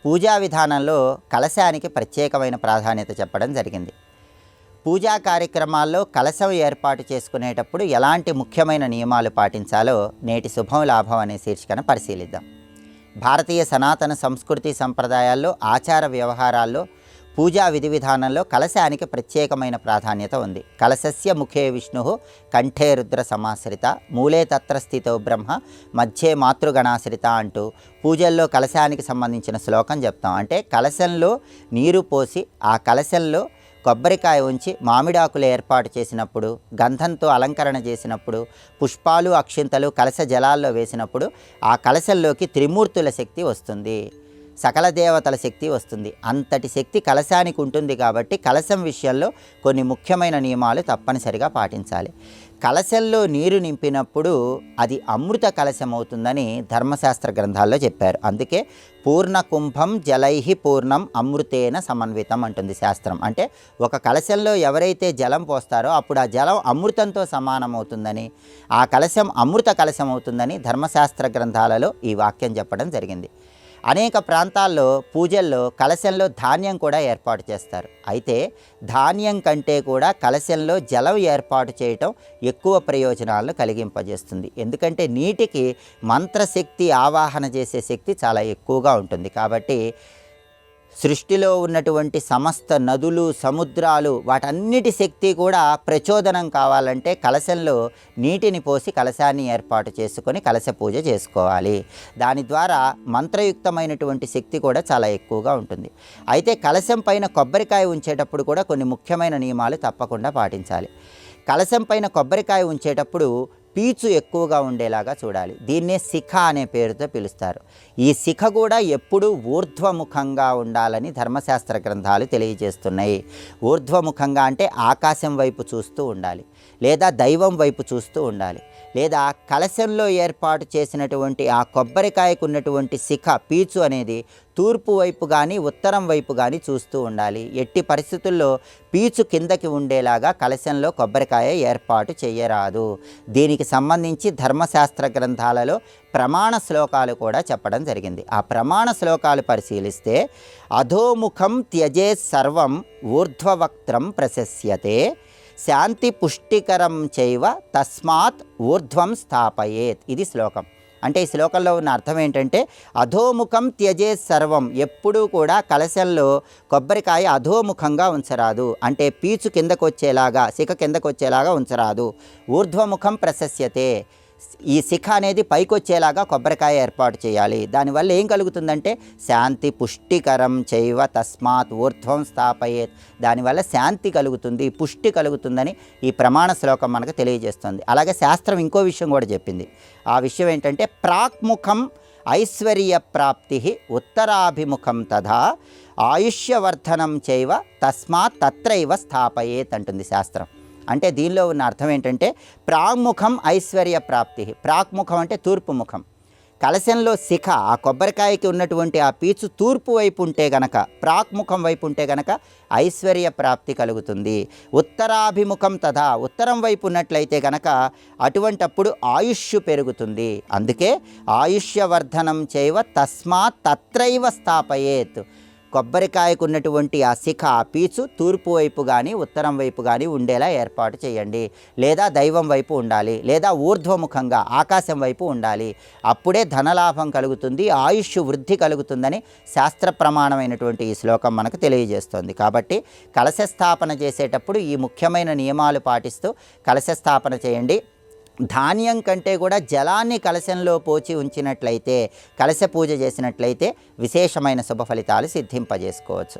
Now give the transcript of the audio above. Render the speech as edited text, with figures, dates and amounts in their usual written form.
పూజా విధానంలో కలశానికి ప్రత్యేకమైన ప్రాధాన్యత చెప్పడం జరిగింది. పూజా కార్యక్రమాల్లో కలశం ఏర్పాటు చేసుకునేటప్పుడు ఎలాంటి ముఖ్యమైన నియమాలు పాటించాలో నేటి శుభం లాభం అనే శీర్షికన పరిశీలిద్దాం. భారతీయ సనాతన సంస్కృతి సంప్రదాయాల్లో, ఆచార వ్యవహారాల్లో, పూజా విధి విధానంలో కలశానికి ప్రత్యేకమైన ప్రాధాన్యత ఉంది. కలశస్య ముఖే విష్ణు, కంఠే రుద్ర సమాశ్రిత, మూలే తత్ర స్థితో బ్రహ్మ, మధ్యే మాతృగణాశ్రిత అంటూ పూజల్లో కలశానికి సంబంధించిన శ్లోకం చెప్తాం. అంటే కలశంలో నీరు పోసి ఆ కలశంలో కొబ్బరికాయ ఉంచి మామిడాకులు ఏర్పాటు చేసినప్పుడు, గంధంతో అలంకరణ చేసినప్పుడు, పుష్పాలు అక్షింతలు కలశ జలాల్లో వేసినప్పుడు ఆ కలశంలోకి త్రిమూర్తుల శక్తి వస్తుంది, సకల దేవతల శక్తి వస్తుంది. అంతటి శక్తి కలశానికి ఉంటుంది కాబట్టి కలశం విషయంలో కొన్ని ముఖ్యమైన నియమాలు తప్పనిసరిగా పాటించాలి. కలశంలో నీరు నింపినప్పుడు అది అమృత కలశం అవుతుందని ధర్మశాస్త్ర గ్రంథాల్లో చెప్పారు. అందుకే పూర్ణ కుంభం జలైహి పూర్ణం అమృతేన సమన్వితం అంటుంది శాస్త్రం. అంటే ఒక కలశంలో ఎవరైతే జలం పోస్తారో అప్పుడు ఆ జలం అమృతంతో సమానమవుతుందని, ఆ కలశం అమృత కలశం అవుతుందని ధర్మశాస్త్ర గ్రంథాలలో ఈ వాక్యం చెప్పడం జరిగింది. అనేక ప్రాంతాల్లో పూజల్లో కలశంలో ధాన్యం కూడా ఏర్పాటు చేస్తారు. అయితే ధాన్యం కంటే కూడా కలశంలో జలం ఏర్పాటు చేయటం ఎక్కువ ప్రయోజనాలను కలిగింపజేస్తుంది. ఎందుకంటే నీటికి మంత్రశక్తి, ఆవాహన చేసే శక్తి చాలా ఎక్కువగా ఉంటుంది. కాబట్టి సృష్టిలో ఉన్నటువంటి సమస్త నదులు, సముద్రాలు, వాటన్నిటి శక్తి కూడా ప్రచోదనం కావాలంటే కలశంలో నీటిని పోసి కలశాన్ని ఏర్పాటు చేసుకొని కలశ పూజ చేసుకోవాలి. దాని ద్వారా మంత్రయుక్తమైనటువంటి శక్తి కూడా చాలా ఎక్కువగా ఉంటుంది. అయితే కలశం పైన కొబ్బరికాయ ఉంచేటప్పుడు కూడా కొన్ని ముఖ్యమైన నియమాలు తప్పకుండా పాటించాలి. కలశం పైన కొబ్బరికాయ ఉంచేటప్పుడు పీచు ఎక్కువగా ఉండేలాగా చూడాలి. దీన్నే శిఖ అనే పేరుతో పిలుస్తారు. ఈ శిఖ కూడా ఎప్పుడూ ఊర్ధ్వముఖంగా ఉండాలని ధర్మశాస్త్ర గ్రంథాలు తెలియజేస్తున్నాయి. ఊర్ధ్వముఖంగా అంటే ఆకాశం వైపు చూస్తూ ఉండాలి, లేదా దైవం వైపు చూస్తూ ఉండాలి, లేదా కలశంలో ఏర్పాటు చేసినటువంటి ఆ కొబ్బరికాయకు ఉన్నటువంటి శిఖ, పీచు అనేది తూర్పు వైపు కానీ ఉత్తరం వైపు కానీ చూస్తూ ఉండాలి. ఎట్టి పరిస్థితుల్లో పీచు కిందకి ఉండేలాగా కలశంలో కొబ్బరికాయ ఏర్పాటు చేయరాదు. దీనికి సంబంధించి ధర్మశాస్త్ర గ్రంథాలలో ప్రమాణ శ్లోకాలు కూడా చెప్పడం జరిగింది. ఆ ప్రమాణ శ్లోకాలు పరిశీలిస్తే అధోముఖం త్యజే సర్వం ఊర్ధ్వవక్త్రం ప్రశస్యతే, శాంతి పుష్టికరం చైవ తస్మాత్ ఊర్ధ్వం స్థాపయేత్. ఇది శ్లోకం. అంటే ఈ శ్లోకంలో ఉన్న అర్థం ఏంటంటే అధోముఖం త్యజే సర్వం, ఎప్పుడూ కూడా కలశంలో కొబ్బరికాయ అధోముఖంగా ఉంచరాదు. అంటే పీచు కిందకు వచ్చేలాగా, శిఖ కిందకు వచ్చేలాగా ఉంచరాదు. ఊర్ధ్వముఖం ప్రశస్యతే, ఈ శిఖ అనేది పైకి వచ్చేలాగా కొబ్బరికాయ ఏర్పాటు చేయాలి. దానివల్ల ఏం కలుగుతుందంటే శాంతి పుష్టికరం చైవ తస్మాత్ ఊర్ధ్వం స్థాపయేత్, దానివల్ల శాంతి కలుగుతుంది, పుష్టి కలుగుతుందని ఈ ప్రమాణ శ్లోకం మనకు తెలియజేస్తుంది. అలాగే శాస్త్రం ఇంకో విషయం కూడా చెప్పింది. ఆ విషయం ఏంటంటే ప్రాక్ముఖం ఐశ్వర్య ప్రాప్తి ఉత్తరాభిముఖం తథా ఆయుష్యవర్ధనం చైవ తస్మాత్ తత్రైవ స్థాపయేత్ అంటుంది శాస్త్రం. అంటే దీనిలో ఉన్న అర్థం ఏంటంటే ప్రాక్ముఖం ఐశ్వర్య ప్రాప్తి. ప్రాక్ముఖం అంటే తూర్పు ముఖం. కలశంలో శిఖ, ఆ కొబ్బరికాయకి ఉన్నటువంటి ఆ పీచు తూర్పు వైపు ఉంటే గనక, ప్రాక్ముఖం వైపు ఉంటే గనక ఐశ్వర్య ప్రాప్తి కలుగుతుంది. ఉత్తరాభిముఖం తథా, ఉత్తరం వైపు ఉన్నట్లయితే గనక అటువంటప్పుడు ఆయుష్ పెరుగుతుంది. అందుకే ఆయుష్యవర్ధనం చైవ తస్మాత్ తత్రైవ స్థాపయేత్. కొబ్బరికాయకు ఉన్నటువంటి ఆ శిఖ, ఆ పీచు తూర్పు వైపు కానీ ఉత్తరం వైపు కానీ ఉండేలా ఏర్పాటు చేయండి. లేదా దైవం వైపు ఉండాలి, లేదా ఊర్ధ్వముఖంగా ఆకాశం వైపు ఉండాలి. అప్పుడే ధనలాభం కలుగుతుంది, ఆయుష్ వృద్ధి కలుగుతుందని శాస్త్ర ప్రమాణమైనటువంటి ఈ శ్లోకం మనకు తెలియజేస్తుంది. కాబట్టి కలశ స్థాపన చేసేటప్పుడు ఈ ముఖ్యమైన నియమాలు పాటిస్తూ కలశ స్థాపన చేయండి. ధాన్యం కంటే కూడా జలాన్ని కలశంలో పోచి ఉంచినట్లయితే, కలశ పూజ చేసినట్లయితే విశేషమైన శుభ ఫలితాలు సిద్ధింపజేసుకోవచ్చు.